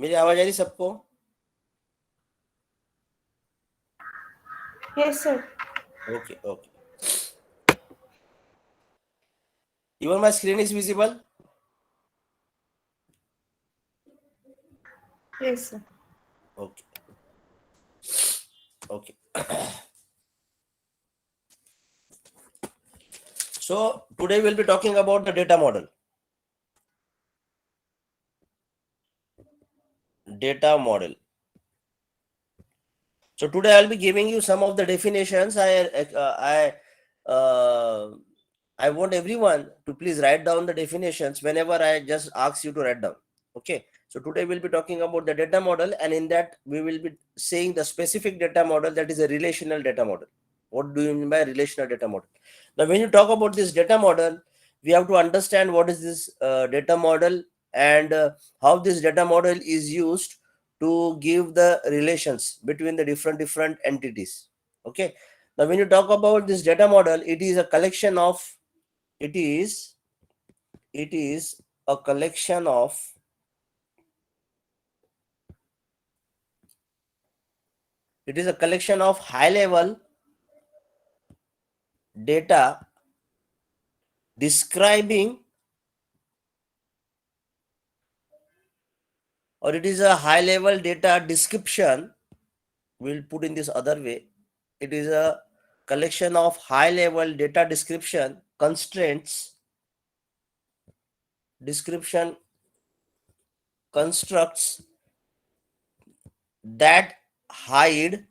मेरी आवाज आ रही सबको? Yes, sir. Okay, okay. Even my screen is visible? Yes, sir. Okay, okay. So today we'll be talking about the data model. Data model. So today I'll be giving you some of the definitions. I want everyone to please write down the definitions whenever I just ask you to write down. Okay. So today we'll be talking about the data model, and in that we will be saying the specific data model, that is a relational data model. What do you mean by relational data model? Now, when you talk about this data model, we have to understand what is this data model, and how this data model is used to give the relations between the different entities. Okay. Now when you talk about this data model, it is a collection of it is a collection of high level data describing, or it is a high level data description. We'll put in this other way. It is a collection of high level data description description constructs that hide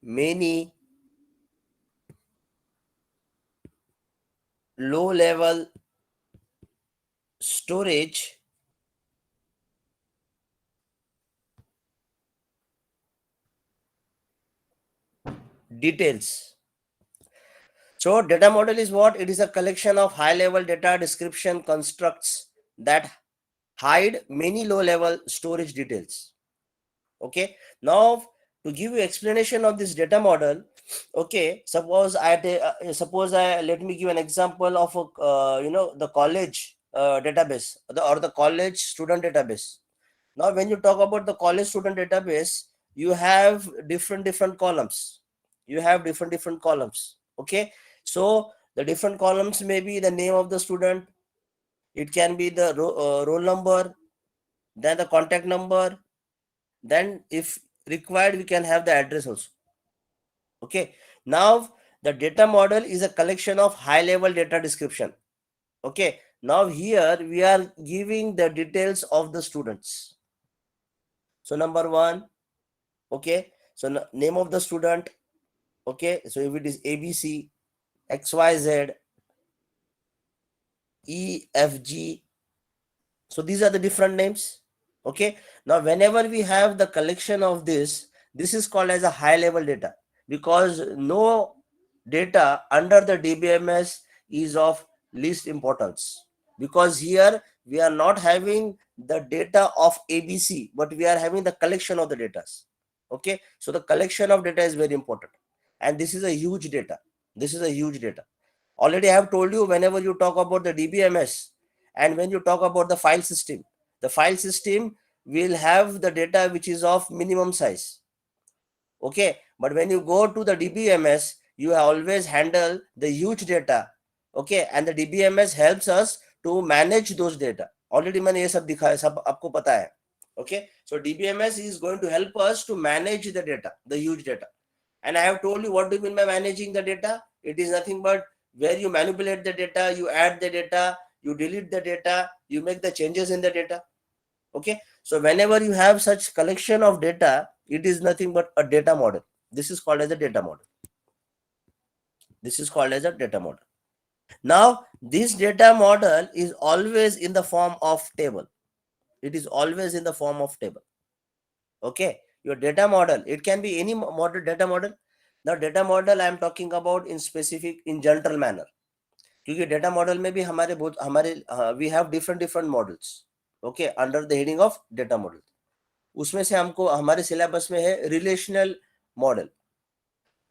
many low level storage details. So data model is what? It is a collection of high level data description constructs that hide many low level storage details. Okay. Now to give you explanation of this data model, okay, suppose let me give an example of the college database, or the college student database. Now when you talk about the college student database, you have different columns. Okay. So the different columns may be the name of the student, it can be the roll number, then the contact number, then if required we can have the address also. Okay. Now the data model is a collection of high level data description. Okay. Now here we are giving the details of the students. So number one, okay, so name of the student. Okay, so if it is ABC, XYZ, EFG, so these are the different names. Okay, now whenever we have the collection of this is called as a high level data, because no data under the DBMS is of least importance, because here we are not having the data of ABC, but we are having the collection of the data. Okay, so the collection of data is very important, and this is a huge data. Already I have told you, whenever you talk about the DBMS and when you talk about the file system will have the data which is of minimum size. Okay, but when you go to the DBMS, you always handle the huge data. Okay, and the DBMS helps us to manage those data. Already मैंने ये सब दिखाया, सब आपको पता है. Okay, so DBMS is going to help us to manage the data, the huge data. And I have told you what do you mean by managing the data. It is nothing but where you manipulate the data, you add the data, you delete the data, you make the changes in the data. Okay, so whenever you have such collection of data, it is nothing but a data model. This is called as a data model. Now this data model is always in the form of table. Okay, your data model, it can be any data model. Now data model I am talking about in general manner, क्योंकि data model में भी we have different models. Okay, under the heading of data model, उसमें से हमको हमारे syllabus में है relational model.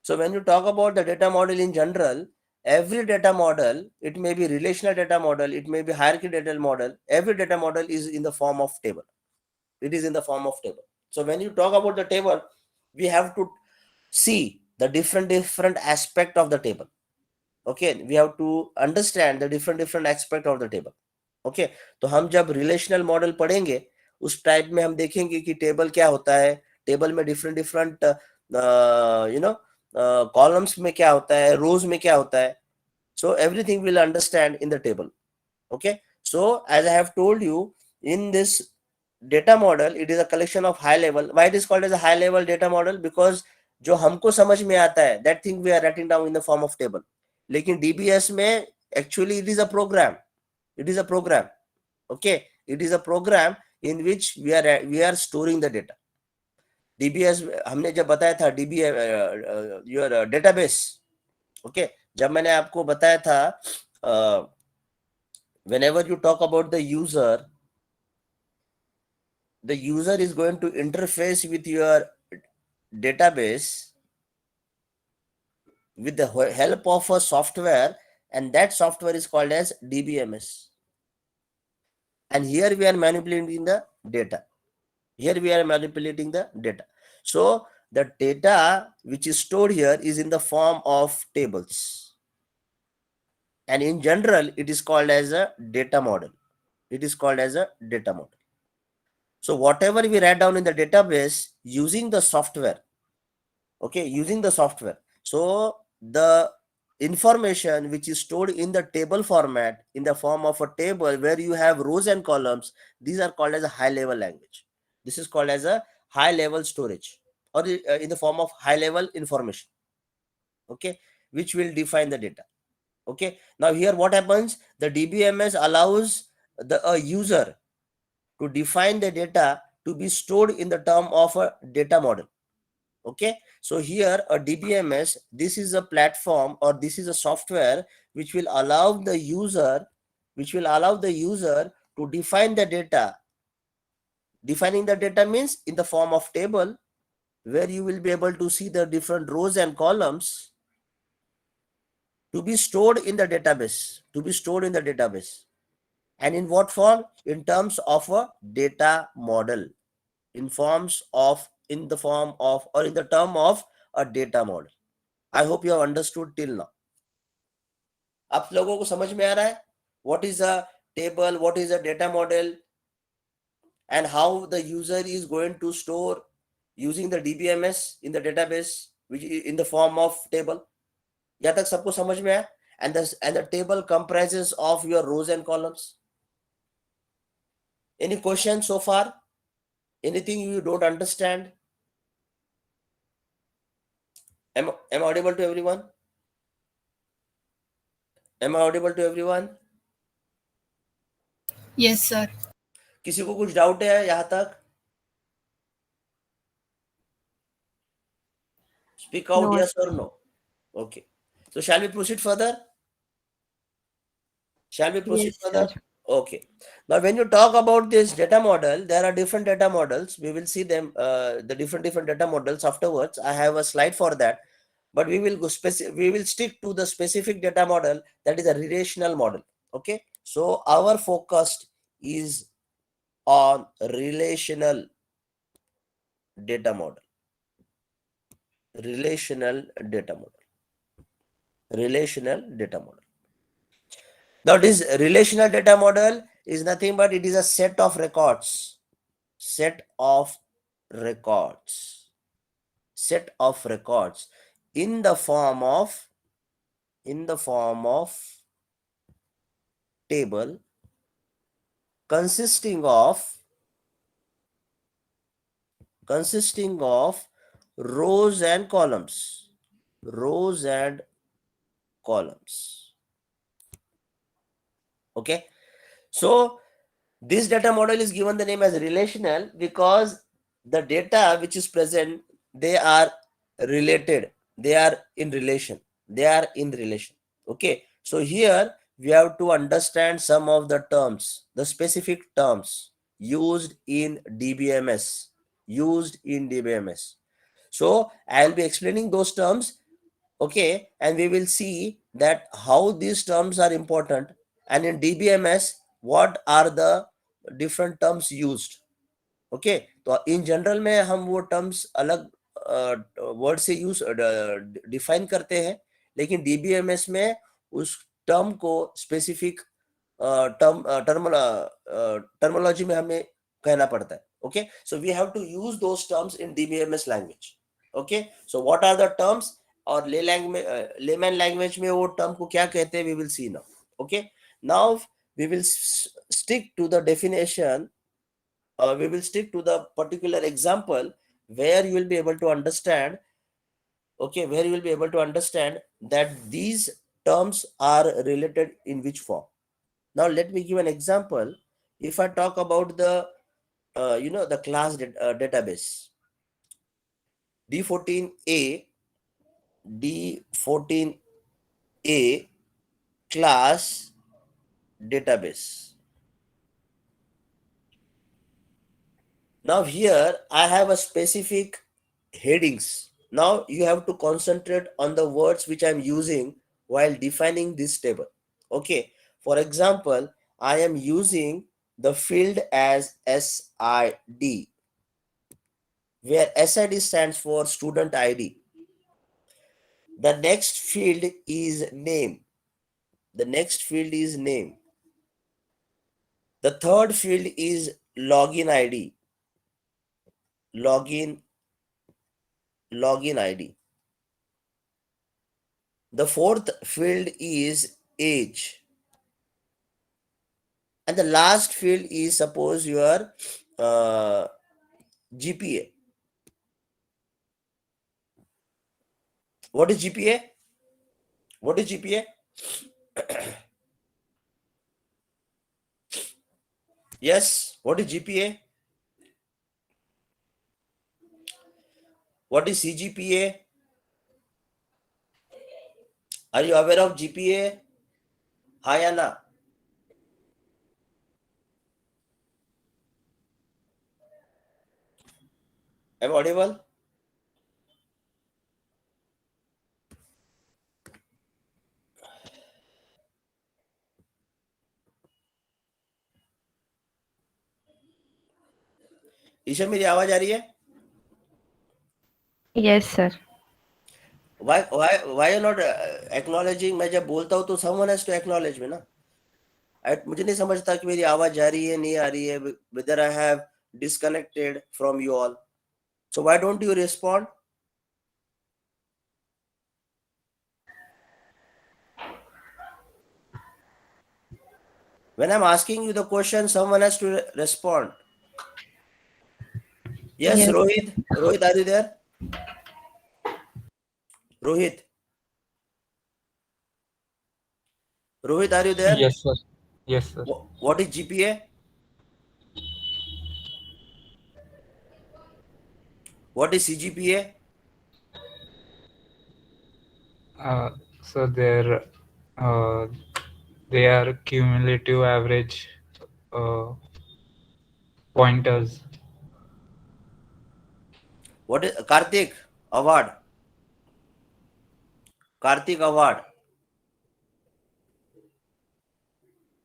So when you talk about the data model in general, every data model, it may be relational data model, it may be hierarchy data model, every data model is in the form of table. It is in the form of table. So when you talk about the table, we have to see the different aspect of the table. Okay, we have to understand the different aspect of the table. Okay तो हम जब relational model पढ़ेंगे उस type में हम देखेंगे कि table क्या होता है, टेबल में डिफरेंट यू नो कॉलम्स में क्या होता है, रोज में क्या होता है. So everything will understand in the table. Okay, so as I have told you, in this data model, it is a collection of high level. Why it is called as a high level data model? Because जो हमको समझ में आता है, that thing we are writing down in the form of table. लेकिन DBS में actually it is a program. It is a program. Okay, it is a program in which we are storing the data. DBS हमने जब बताया था DB your database. Okay, जब मैंने आपको बताया था whenever you talk about the user is going to interface with your database with the help of a software, and that software is called as DBMS. And here we are manipulating the data. So the data which is stored here is in the form of tables, and in general it is called as a data model. So whatever we write down in the database using the software, so the information which is stored in the table format in the form of a table where you have rows and columns, these are called as a high level language. This is called as a high level storage, or in the form of high level information, okay, which will define the data. Okay, now here what happens, the DBMS allows a user to define the data to be stored in the term of a data model. Okay, so here a DBMS, this is a platform or this is a software which will allow the user to define the data. Defining the data means in the form of table, where you will be able to see the different rows and columns to be stored in the database. And in what form? In terms of a data model. In the form of or in the term of a data model. I hope you have understood till now. आप लोगों को समझ में आ रहा है what is a table, what is a data model, and how the user is going to store using the DBMS in the database, which is in the form of table. यहाँ तक सबको समझ में आया? And the table comprises of your rows and columns. Any questions so far? Anything you don't understand? Am I audible to everyone? Yes, sir. किसी को कुछ doubt है यहाँ तक? Speak out, No. yes or no. Okay. So shall we proceed further? Yes, sir. Okay. Now, when you talk about this data model, there are different data models. We will see them, the different data models afterwards. I have a slide for that, but we will stick to the specific data model, that is a relational model. Okay. So our focus is on relational data model. Now this relational data model is nothing but it is a set of records in the form of table consisting of rows and columns. Okay, so this data model is given the name as relational because the data which is present, they are related, they are in relation. Okay, so here we have to understand some of the terms, the specific terms used in DBMS. So I'll be explaining those terms. Okay, and we will see that how these terms are important, and in DBMS what are the different terms used. Okay तो in general में हम वो terms अलग word से use define करते हैं, लेकिन DBMS में उस टर्म को स्पेसिफिक टर्मोलॉजी में हमें कहना पड़ता है. Okay so we have to use those terms in DBMS language. Okay so what are the terms, और लेमैन लैंग्वेज में वो टर्म को क्या कहते हैं, we will see now. Okay now we will stick to the definition. We will stick to the particular example where you will be able to understand, okay, where you will be able to understand that these terms are related in which form. Now let me give an example. If I talk about the the class database D14A, D14A class database. Now here I have a specific headings. Now you have to concentrate on the words which I'm using while defining this table. Okay, for example, I am using the field as SID, where SID stands for student ID. The next field is name. The next field is name. The third field is login ID. Login ID. The fourth field is age. And the last field is suppose your GPA. What is GPA? What is GPA? Yes, what is GPA? What is CGPA? Are you aware of GPA? Hi Anna. Am I audible? Isha मेरी आवाज आ रही है? Yes, sir. Why you not acknowledging? मैं जब बोलता हूँ तो someone has to acknowledge me ना. मुझे नहीं समझता कि मेरी आवाज जा रही है नहीं आ रही है, whether I have disconnected from you all. So why don't you respond? When I'm asking you the question, someone has to respond. Yes, Yes. Rohit. Rohit, are you there? Rohit. Rohit, are you there? Yes, sir. Yes, sir. What is GPA? What is CGPA? So they are cumulative average pointers. What is Karthik award? Karthik award.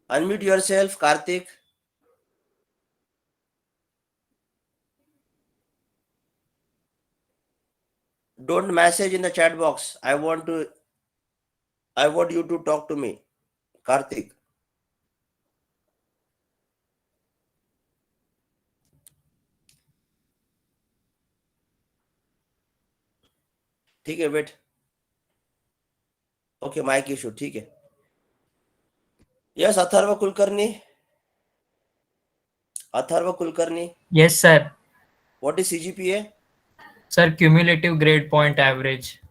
Unmute yourself, Karthik. Don't message in the chat box. I want you to talk to me, Karthik. ठीक है, wait. Okay, mic issue, ठीक है. Yes, Atharva Kulkarni. Atharva Kulkarni. Yes, sir. What is CGPA? Sir, cumulative grade point average.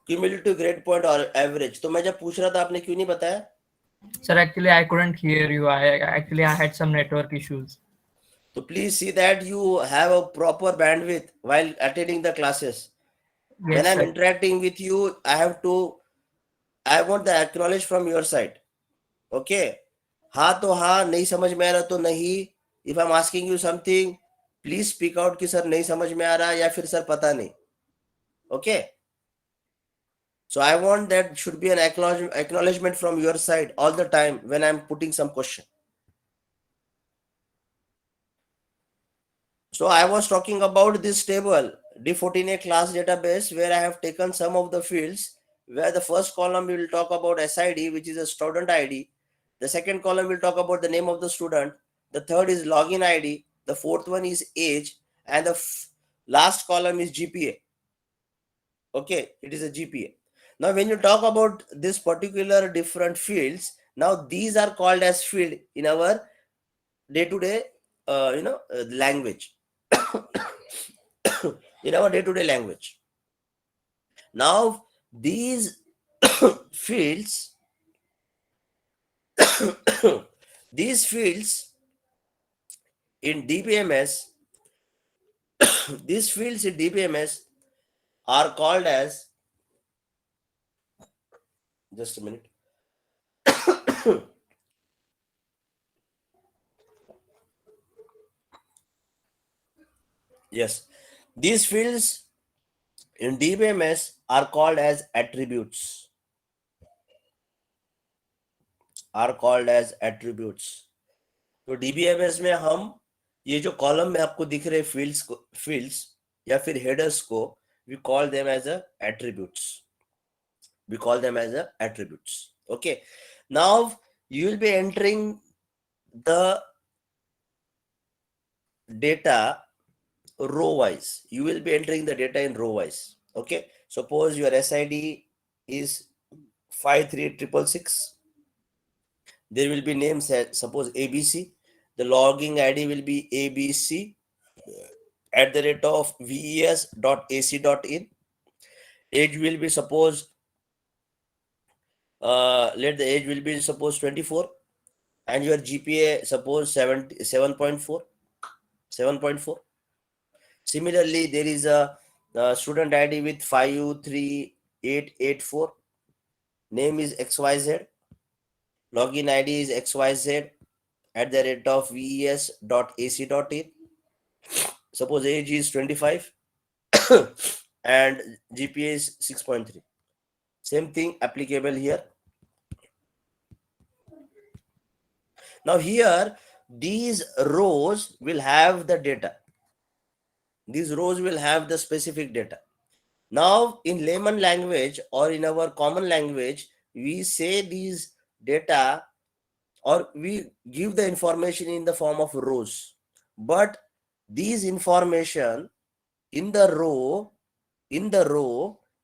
Cumulative grade point or average. तो मैं जब पूछ रहा था आपने क्यों नहीं बताया? Sir, actually I couldn't hear you. I had some network issues. So please see that you have a proper bandwidth while attending the classes. Yes, When I'm sir. interacting with you, I want the acknowledge from your side. Okay? हाँ तो हाँ, नहीं समझ में आ रहा तो नहीं. If I'm asking you something, please speak out कि सर नहीं समझ में आ रहा या फिर सर पता नहीं. Okay? So I want that should be an acknowledgement from your side all the time when I'm putting some question. So I was talking about this table, D14A class database, where I have taken some of the fields, where the first column will talk about SID, which is a student ID. The second column will talk about the name of the student. The third is login ID. The fourth one is age. And the last column is GPA. Okay, it is a GPA. Now, when you talk about this particular different fields, now these are called as field in our day-to-day, language. In our day-to-day language. Now, these fields, these fields in DBMS, these fields in DBMS are called as, just a minute. Yes, these fields in DBMS are called as attributes. Are called as attributes. तो DBMS में हम ये जो column में आपको दिख रहे fields या फिर हेडर्स को we call them as a attributes. We call them as a attributes. Okay. Now you will be entering the data row wise. You will be entering the data in row wise. Okay. Suppose your SID is 53666. There will be names as suppose ABC. The logging ID will be ABC @ ves.ac.in. Age will be suppose let the age will be suppose 24, and your GPA suppose 7.4. Similarly, there is a student ID with 53884. Name is XYZ. Login ID is XYZ @ves.ac.in. Suppose age is 25 and GPA is 6.3. Same thing applicable here. Now here, these rows will have the data. These rows will have the specific data. Now in layman language or in our common language, we say these data or we give the information in the form of rows. But these information in the row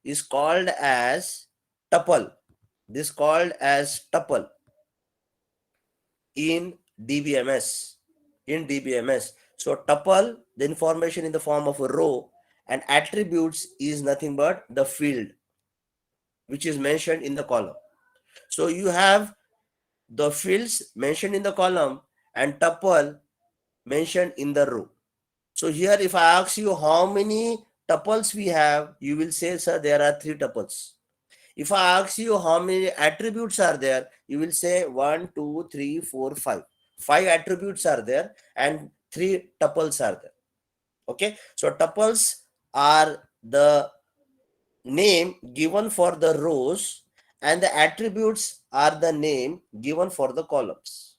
is called as tuple. This called as tuple in DBMS. So tuple, the information in the form of a row, and attributes is nothing but the field which is mentioned in the column. So you have the fields mentioned in the column and tuple mentioned in the row. So here if I ask you how many tuples we have, you will say, sir, there are 3 tuples. If I ask you how many attributes are there, you will say 1, 2, 3, 4, 5. 5 attributes are there and 3 tuples are there. Okay, so tuples are the name given for the rows and the attributes are the name given for the columns.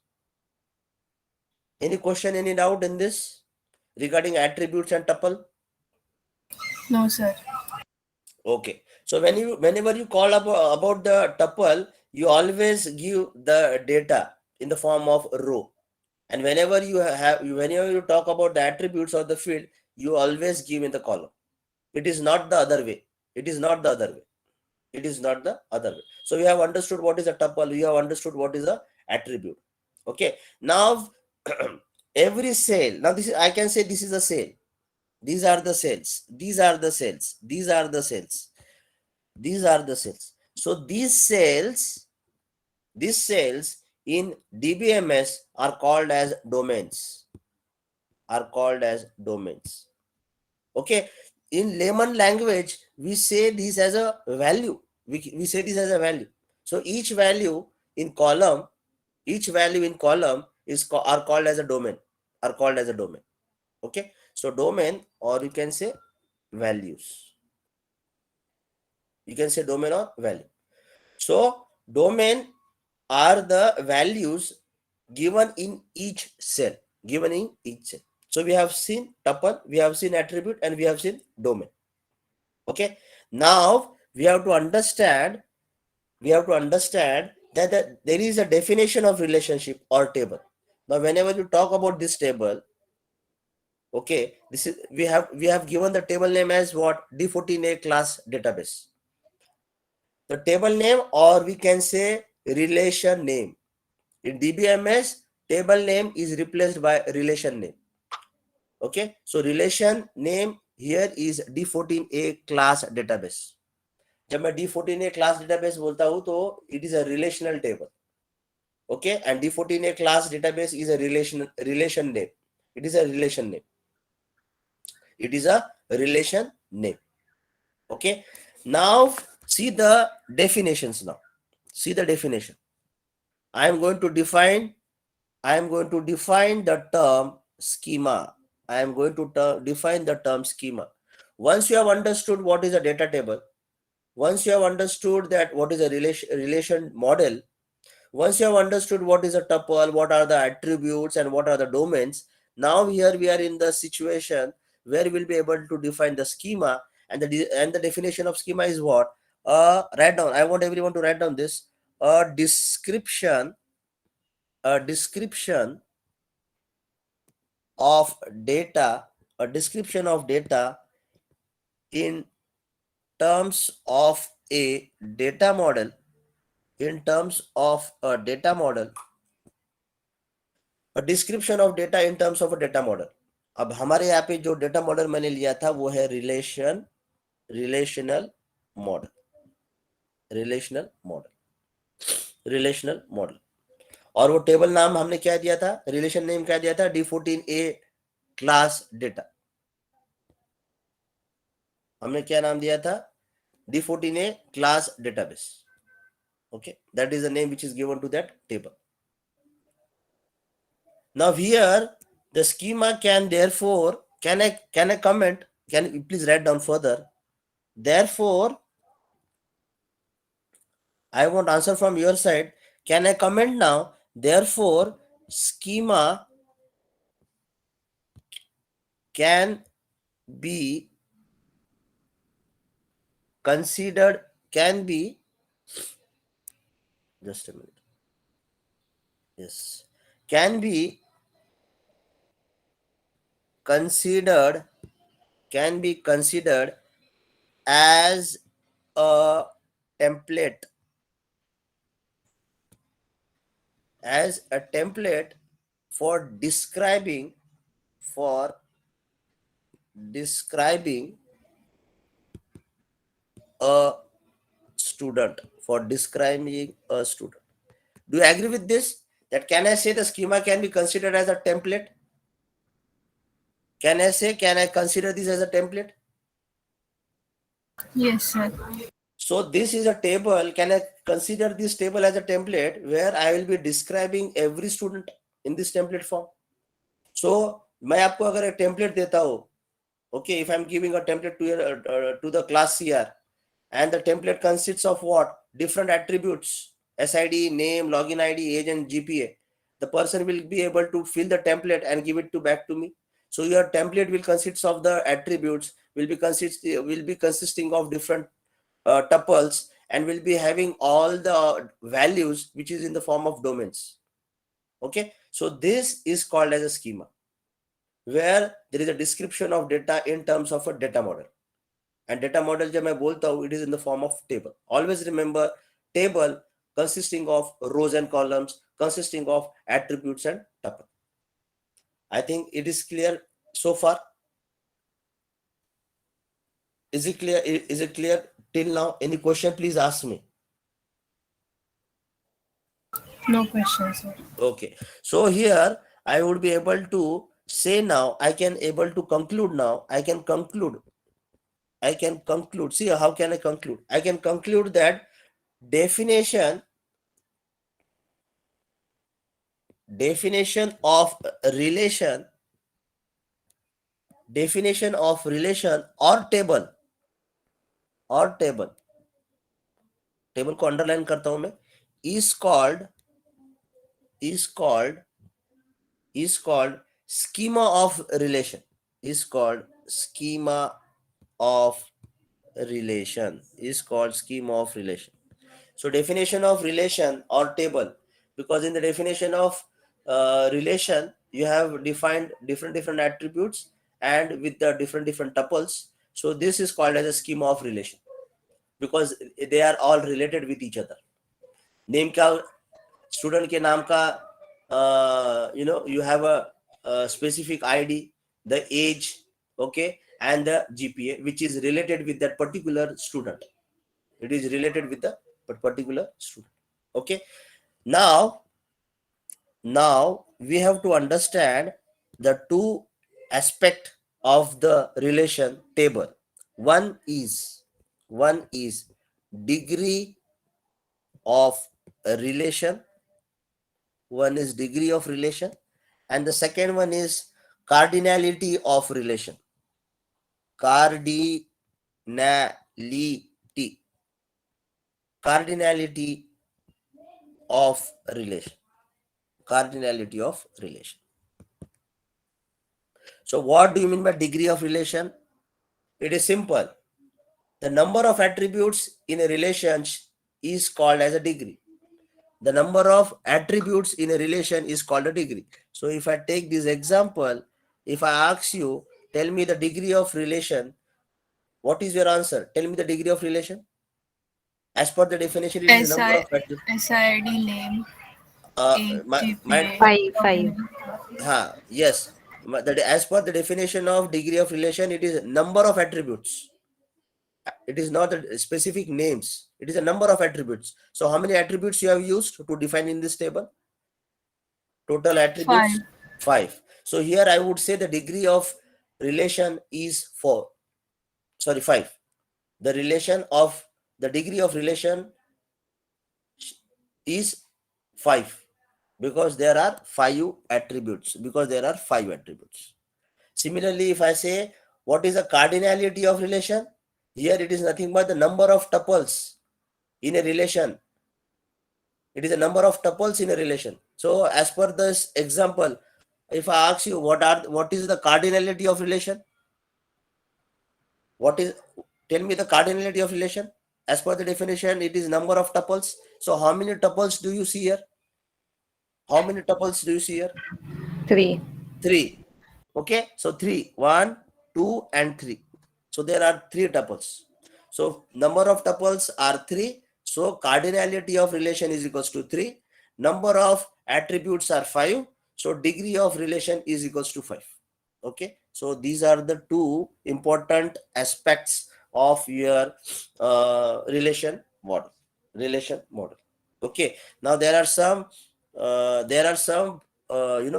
Any question, any doubt in this regarding attributes and tuple? No, sir. Okay, so whenever you call about the tuple, you always give the data in the form of row, and whenever you talk about the attributes of the field, you always give in the column. It is not the other way. So we have understood what is a tuple. We have understood what is a attribute. Okay, now every cell, now this is, I can say this is a cell. These are the cells. So these cells in DBMS are called as domains. Okay, in layman language, we say this as a value. We say this as a value. So each value in column are called as a domain. Okay, so domain, or you can say values. You can say domain or value. So domain are the values given in each cell, given in each cell. So we have seen tuple, we have seen attribute, and we have seen domain. Okay. Now we have to understand that there is a definition of relationship or table. Now whenever you talk about this table, okay, this is we have given the table name as what? D14A class database. The table name, or we can say relation name. In DBMS, table name is replaced by relation name. Okay, so relation name here is D14A class database. जब मैं D14A class database बोलता हूं तो it is a relational table. Okay, and D14A class database is a relation name. It is a relation name. It is a relation name. Okay, now see the definitions. Now see the definition. I am going to define the term schema. I am going to define the term schema. Once you have understood what is a data table, once you have understood that what is a relation model, once you have understood what is a tuple, what are the attributes and what are the domains, now here we are in the situation where we'll be able to define the schema, and the definition of schema is what? Write down. I want everyone to write down this. A description of data, in terms of a data model, a description of data in terms of a data model. अब हमारे यहाँ पे जो data model मैंने लिया था वो है रिलेशनल मॉडल, और वो टेबल नाम हमने क्या दिया था? रिलेशन नेम क्या दिया था? D14A class data. हमने क्या नाम दिया था? D14A class database. Okay, that is the name which is given to that table. Now here the schema can therefore, can I comment? Can you please write down further? Therefore, I want answer from your side. Can I comment now? Therefore, schema can be considered, just a minute. Yes, can be considered as a template, for describing a student. Do you agree with this? That can I say the schema can be considered as a template? Can I consider this as a template? Yes, sir. So this is a table. Can I consider this table as a template where I will be describing every student in this template form? So मैं आपको अगर एक template देता हूँ, okay, if I'm giving a template to the class CR, and the template consists of what? Different attributes: SID, name, login ID, age, and GPA. The person will be able to fill the template and give it back to me. So your template will consist of the attributes, will be consisting of different tuples, and will be having all the values which is in the form of domains. Okay, so this is called as a schema, where there is a description of data in terms of a data model. And data model जब मैं बोलता हूँ, it is in the form of table. Always remember, table consisting of rows and columns, consisting of attributes and tuple. I think it is clear so far. Is it clear? Is it clear till now? Any question? Please ask me. No question, sir. Okay. So here I would be able to say now. I can able to conclude now. I can conclude. See, how can I conclude? I can conclude that definition of relation or table table को underline करता हूं मैं, is called schema of relation, is called schema of relation, is called schema of relation. So definition of relation or table, because in the definition of relation you have defined different attributes and with the different tuples. So this is called as a schema of relation because they are all related with each other. Name का student के नाम का you have a specific ID, the age, okay, and the GPA which is related with that particular student. It is related with the particular student. Okay, now we have to understand the two aspect of the relation table. One is degree of a relation, one is degree of relation, and the second one is cardinality of relation. Cardinality of relation. Cardinality of relation. So what do you mean by degree of relation? It is simple. The number of attributes in a relation is called as a degree. The number of attributes in a relation is called a degree. So if I take this example, if I ask you, tell me the degree of relation, what is your answer? Tell me the degree of relation. As per the definition, it is the number of attributes. SID name. Five. Yes. As per the definition of degree of relation, it is number of attributes. It is not a specific names. It is a number of attributes. So how many attributes you have used to define in this table? Total attributes? 5. So here I would say the degree of relation is 4. Sorry, 5. The degree of relation is 5 because there are 5 attributes. Similarly, if I say what is the cardinality of relation, here it is nothing but the number of tuples in a relation. It is a number of tuples in a relation. So as per this example, if I ask you what is the cardinality of relation, tell me the cardinality of relation. As per the definition, it is number of tuples. So how many tuples do you see here? How many tuples do you see here? 3. 3. Okay, so 3, 1, 2 and 3. So there are 3 tuples. So number of tuples are 3. So cardinality of relation is equals to 3. Number of attributes are 5. So degree of relation is equals to 5. Okay, so these are the two important aspects of your relation model. Okay, now there are some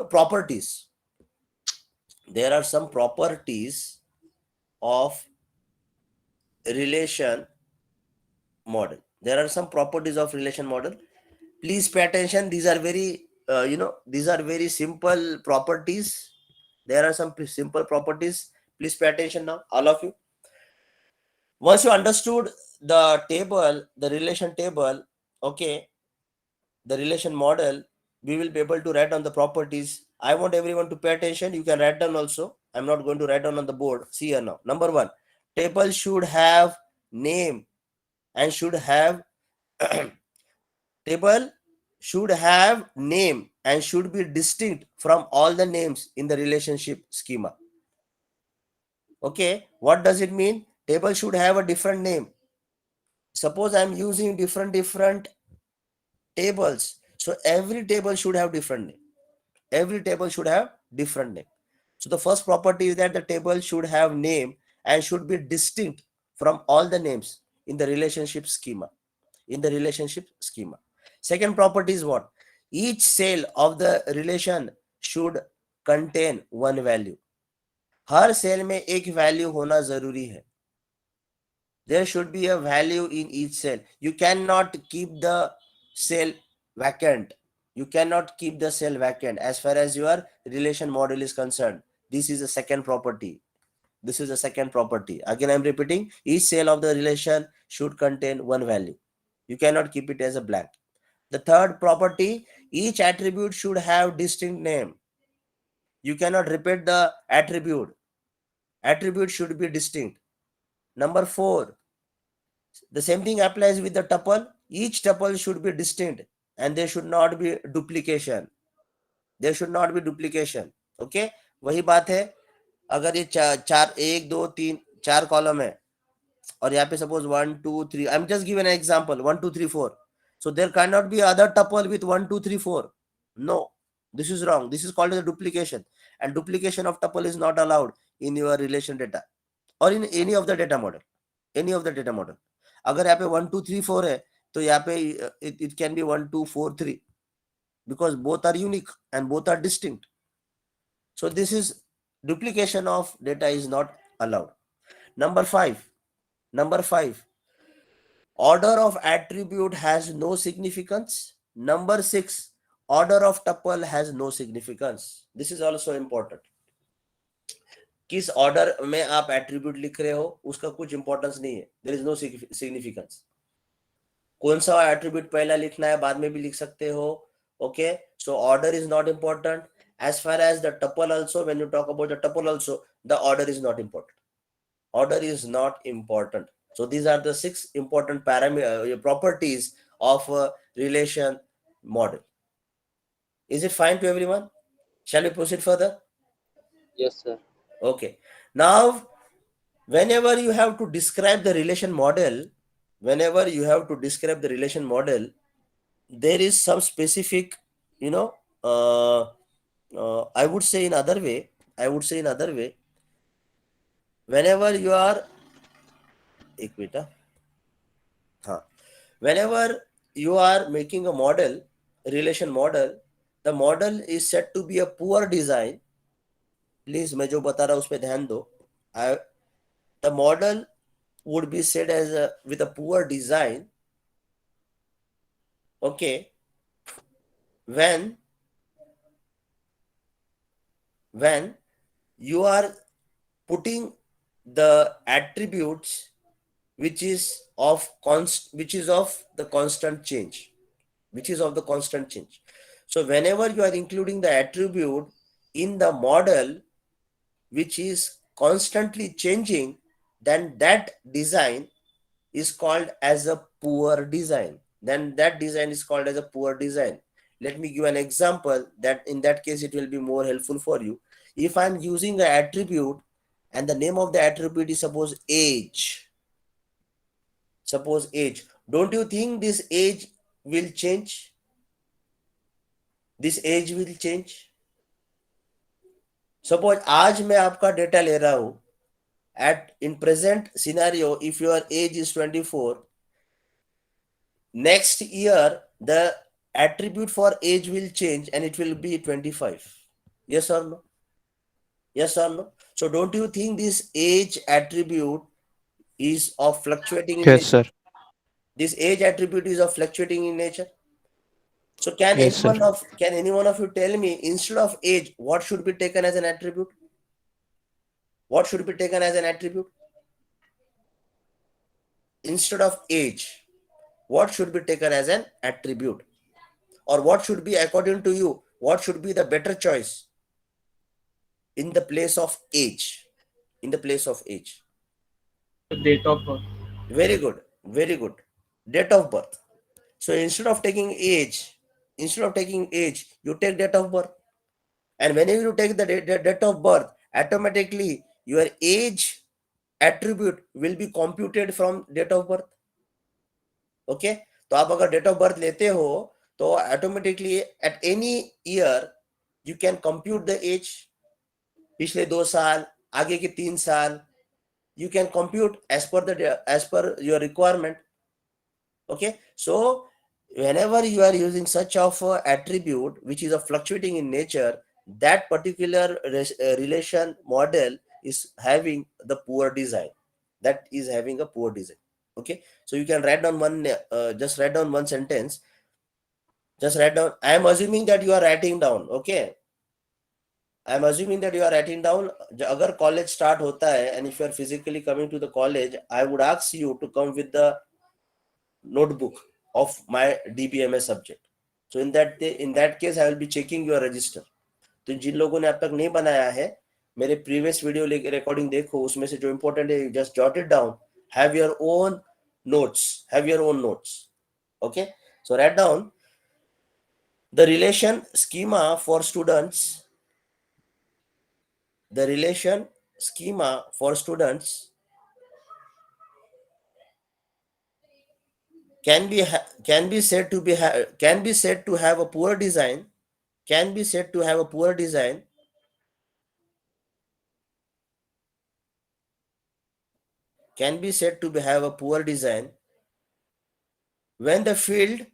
properties. There are some properties of relation model. Please pay attention. These are very simple properties. There are some simple properties. Please pay attention now, all of you. Once you understood the table, the relation table, okay, the relation model, we will be able to write down the properties. I want everyone to pay attention. You can write down also. I'm not going to write down on the board. See here now. Number 1, table should have name and should have table should have name and should be distinct from all the names in the relationship schema. Okay, what does it mean? Table should have a different name. Suppose I'm using different tables, so every table should have different name. So the first property is that the table should have name and should be distinct from all the names in the relationship schema. Second property is what? Each cell of the relation should contain one value. हर cell में एक value होना जरूरी है. There should be a value in each cell. You cannot keep the cell vacant. As far as your relation model is concerned. This is the second property. Again, I'm repeating. Each cell of the relation should contain one value. You cannot keep it as a blank. The third property, each attribute should have distinct name. You cannot repeat the attribute. Attribute should be distinct. Number 4, the same thing applies with the tuple. Each tuple should be distinct and there should not be duplication. There should not be duplication. Okay, वही बात है. अगर ये चार 1 2 3 4 column है और यहाँ पे suppose 1 2 3, I am just given an example 1 2 3 4. So there cannot be other tuple with 1 2 3 4. No, this is wrong. This is called as a duplication, and duplication of tuple is not allowed in your relation data or in any of the data model. Any of the data model. अगर यहाँ पे 1 2 3 4 है तो यहाँ पे it can be 1 2 4 3 because both are unique and both are distinct. So this is duplication of data is not allowed. Number 5, order of attribute has no significance. Number 6, order of tuple has no significance. This is also important. किस order में आप attribute लिख रहे हो उसका कुछ importance नहीं है. There is no significance. कौन सा एट्रीब्यूट पहला लिखना है बाद में भी लिख सकते हो. Okay, so order is not important. as far as the tuple also, when you talk about the tuple also, the order is not important. Order is not important. So these are the 6 important properties of a relation model. Is it fine to everyone? Shall we proceed further? Yes, sir. Okay. Now, whenever you have to describe the relation model, there is some specific, I would say in other way, whenever you are, whenever you are making a model, relation model, the model is said to be a poor design. Please, मैं जो बता रहा हूँ उस पे ध्यान दो. The model would be said as with a poor design. Okay, when you are putting the attributes which is of the constant change. So whenever you are including the attribute in the model which is constantly changing, then that design is called as a poor design. Let me give an example that in that case it will be more helpful for you. If I'm using an attribute and the name of the attribute is suppose age. Don't you think this age will change? Suppose आज मैं आपका data ले रहा हूं. In present scenario, if your age is 24, next year the attribute for age will change and it will be 25. Yes or no? So don't you think this age attribute is of fluctuating in Yes, nature? sir. This age attribute is of fluctuating in nature. So can Yes, any one of you tell me, instead of age, what should be taken as an attribute? Instead of age, what should be taken as an attribute? Or what should be, according to you, what should be the better choice in the place of age? Date of birth. Very good. Date of birth. So instead of taking age, you take date of birth. And whenever you take the date of birth, automatically your age attribute will be computed from date of birth. Okay, तो आप अगर date of birth लेते हो तो automatically at any year you can compute the age. पिछले 2 साल, आगे के 3 साल, you can compute as per your requirement. Okay, so whenever you are using such of a attribute which is a fluctuating in nature, that particular relation model is having the poor design. Okay, so you can write down one sentence. Just write down. I am assuming that you are writing down. Okay, अगर college start होता है and if you are physically coming to the college, I would ask you to come with the notebook. of my DBMS subject. So in that case, I will be checking your register. तो जिन लोगों ने अब तक नहीं बनाया है, मेरे previous video recording देखो, उसमें से जो इंपॉर्टेंट है just jot it down, have your own notes. Okay, so write down the relation schema for students. The relation schema for students can be said to have a poor design. Can be said to have a poor design can be said to have a poor design when the field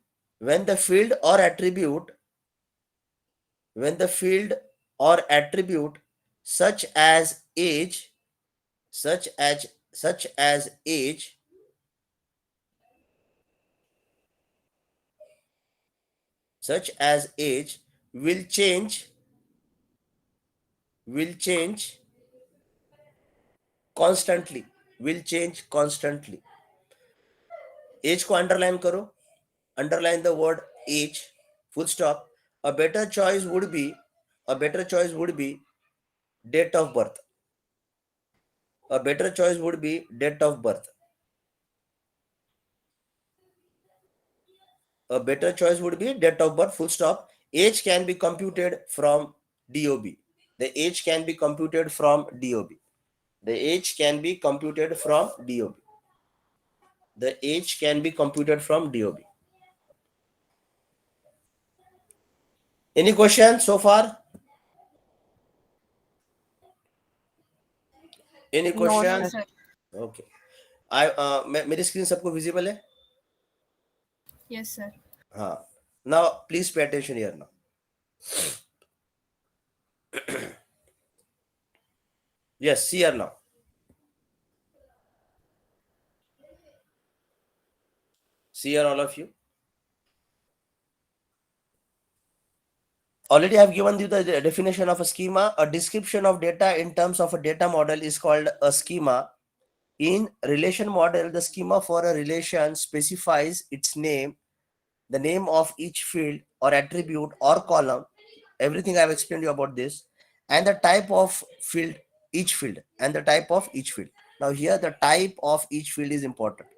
or attribute such as age will change constantly. Age को underline करो, underline the word age, full stop. A better choice would be date of birth. A better choice would be date of birth. A better choice would be date of birth, full stop. Age can be computed from DOB. The age can be computed from DOB. The age can be computed from DOB. The age can be computed from DOB. Any question so far? Any No, question? sir. Okay. मेरी screen सबको visible है? Yes, sir. हाँ. Now please pay attention here now. Yes, see here now. See here, all of you. Already I have given you the definition of a schema. A description of data in terms of a data model is called a schema. In relation model, the schema for a relation specifies its name, the name of each field or attribute or column. Everything I have explained you about this, and the type of field, each field, and the type of each field. Now here the type of each field is important.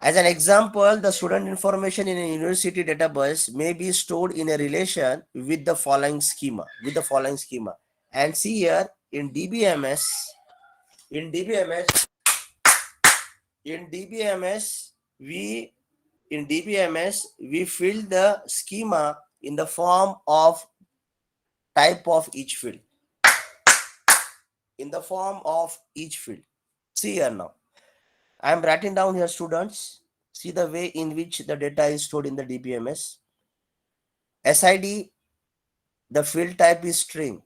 As an example, the student information in a university database may be stored in a relation with the following schema. And see here in DBMS, we fill the schema in the form of type of each field. See here now. I am writing down here, students. See the way in which the data is stored in the DBMS. SID, the field type is string.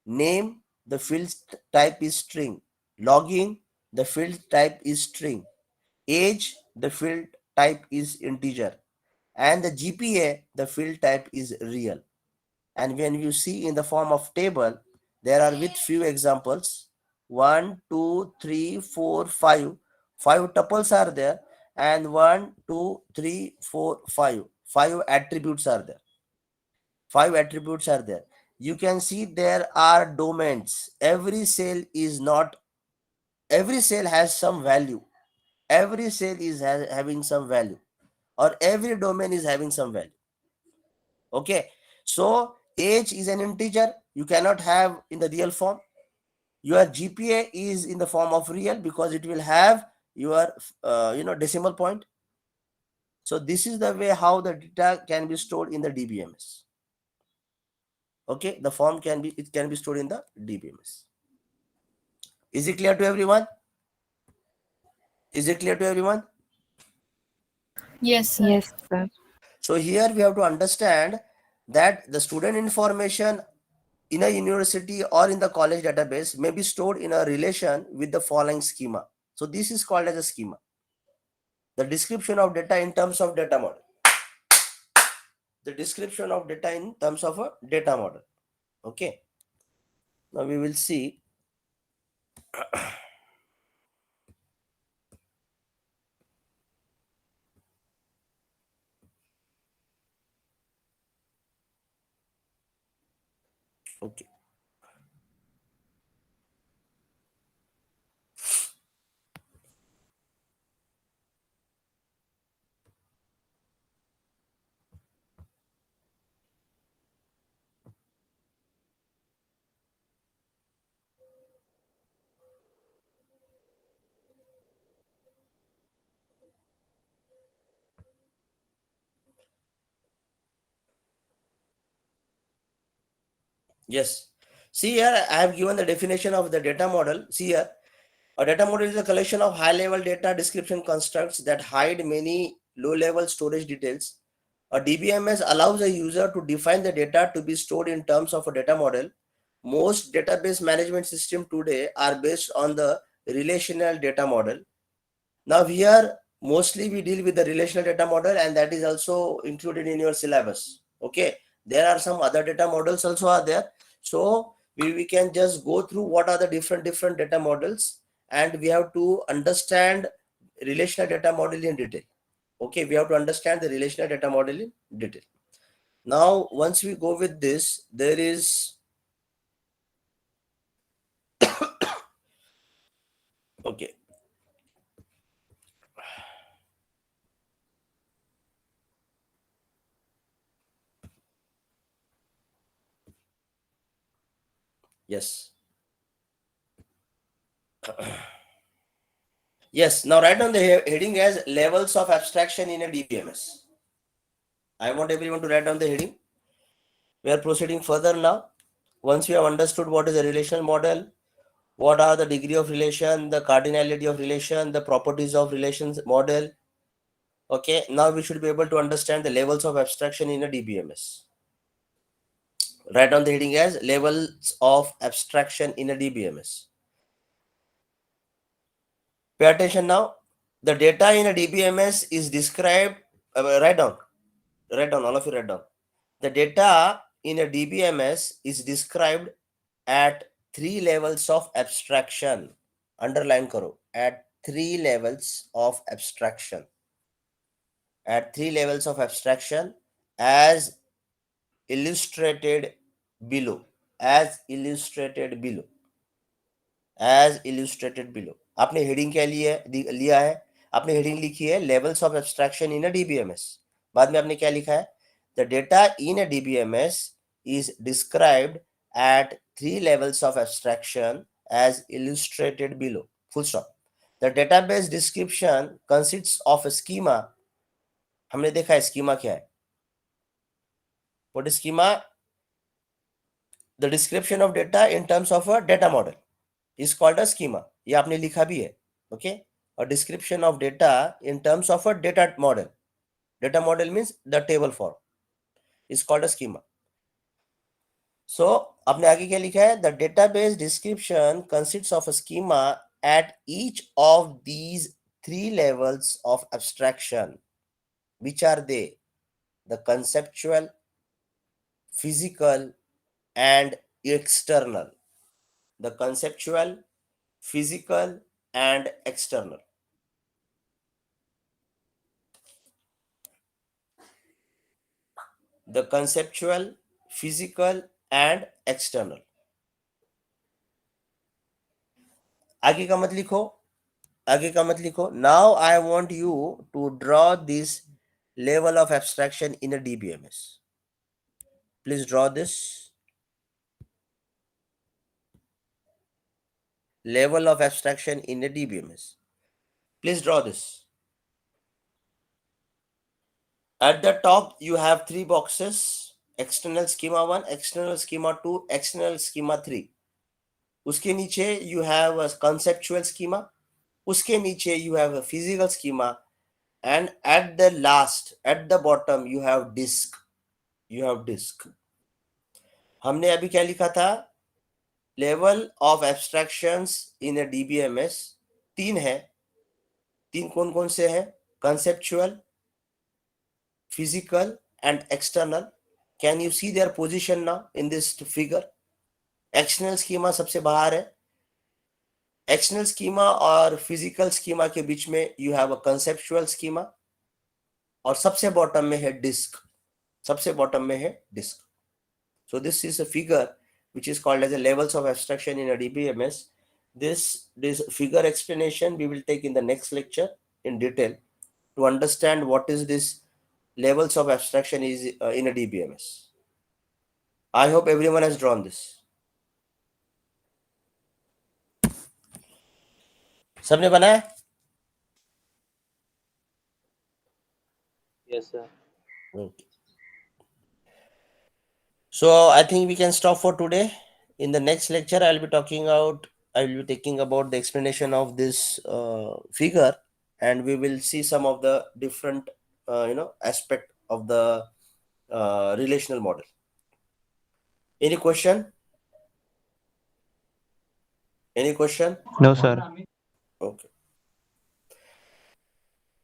Name, the field type is string. Login, the field type is string. Age, the field type is integer. And the GPA, the field type is real. And when you see in the form of table, there are with few examples. 1, 2, 3, 4, 5. 5 tuples are there, and 1, 2, 3, 4, 5. 5 attributes are there. You can see there are domains. Every cell has some value. Every cell is having some value, or every domain is having some value. Okay, so age is an integer. You cannot have in the real form. Your GPA is in the form of real because it will have your decimal point. So this is the way how the data can be stored in the DBMS. Okay, the form can be stored in the DBMS. Is it clear to everyone? Yes, sir. Yes, sir. So here we have to understand that the student information in a university or in the college database may be stored in a relation with the following schema. So this is called as a schema. The description of data in terms of data model. Okay. Now we will see. Okay. Yes. See here, I have given the definition of the data model. See here, a data model is a collection of high-level data description constructs that hide many low-level storage details. A DBMS allows a user to define the data to be stored in terms of a data model. Most database management systems today are based on the relational data model. Now here, mostly we deal with the relational data model, and that is also included in your syllabus. Okay, there are some other data models also are there. So we can just go through what are the different data models, and we have to understand relational data model in detail. Okay, we have to understand the relational data model in detail. Now, once we go with this, there is okay. Yes. Yes. Now write down the heading as levels of abstraction in a DBMS. I want everyone to write down the heading. We are proceeding further now. Once we have understood what is a relational model, what are the degree of relation, the cardinality of relation, the properties of relations model. Okay, now we should be able to understand the levels of abstraction in a DBMS. Write down the heading as levels of abstraction in a DBMS. Pay attention now. The data in a DBMS is described, write down, all of you write down. The data in a DBMS is described at 3 levels of abstraction. Underline karo, at 3 levels of abstraction. At 3 levels of abstraction as illustrated below. As illustrated below. As illustrated below. आपने heading क्या लिया है? आपने heading लिखी है levels of abstraction in a DBMS. बाद में आपने क्या लिखा है? The data in a DBMS is described at 3 levels of abstraction as illustrated below. Full stop. The database description consists of a schema. हमने देखा है schema क्या है? What is schema? The description of data in terms of a data model is called a schema. ये आपने लिखा भी है. Okay? A description of data in terms of a data model. Data model means the table form. Is called a schema. So आपने आगे क्या लिखा है? The database description consists of a schema at each of these 3 levels of abstraction. Which are they? The conceptual, physical, and external. The conceptual, physical, and external. The conceptual, physical, and external. आगे का मत लिखो. आगे का मत लिखो. Now I want you to draw this level of abstraction in a DBMS. Please draw this level of abstraction in a DBMS. Please draw this. At the top, you have 3 boxes: external schema 1, external schema 2, external schema 3. उसके नीचे you have a conceptual schema. उसके नीचे you have a physical schema. And at the last, at the bottom, you have disk. You have disk. हमने अभी क्या लिखा था? Level of abstractions in a DBMS 3 है. 3 कौन कौन से हैं? Conceptual, physical, and external. Can you see their position now in this figure? External schema सबसे बाहर है. External schema और physical schema के बीच में you have a conceptual schema. और सबसे bottom में है disk. सबसे bottom में है disk. So this is a figure which is called as the levels of abstraction in a DBMS. This figure explanation we will take in the next lecture in detail to understand what is this levels of abstraction is in a DBMS. I hope everyone has drawn this. सबने बनाया? Yes, sir. Okay. So I think we can stop for today. In the next lecture, I will be taking about the explanation of this figure, and we will see some of the different aspect of the relational model. Any question? Any question? No, sir. Okay.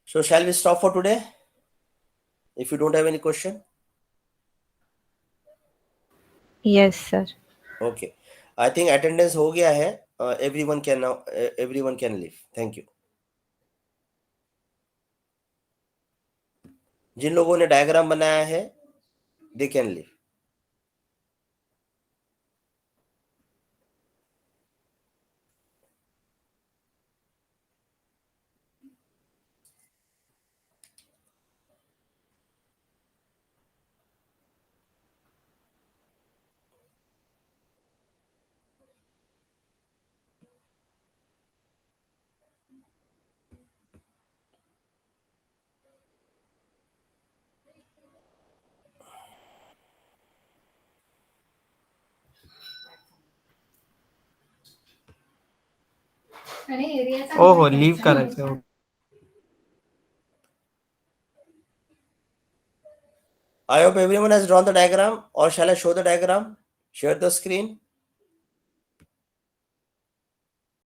So shall we stop for today? If you don't have any question? Yes, sir. Okay. I think attendance हो गया है. Everyone can leave. Thank you. जिन लोगों ने diagram बनाया है, they can leave. ओ हो leave करायचं. I hope everyone has drawn the diagram, or shall I show the diagram? Share the screen.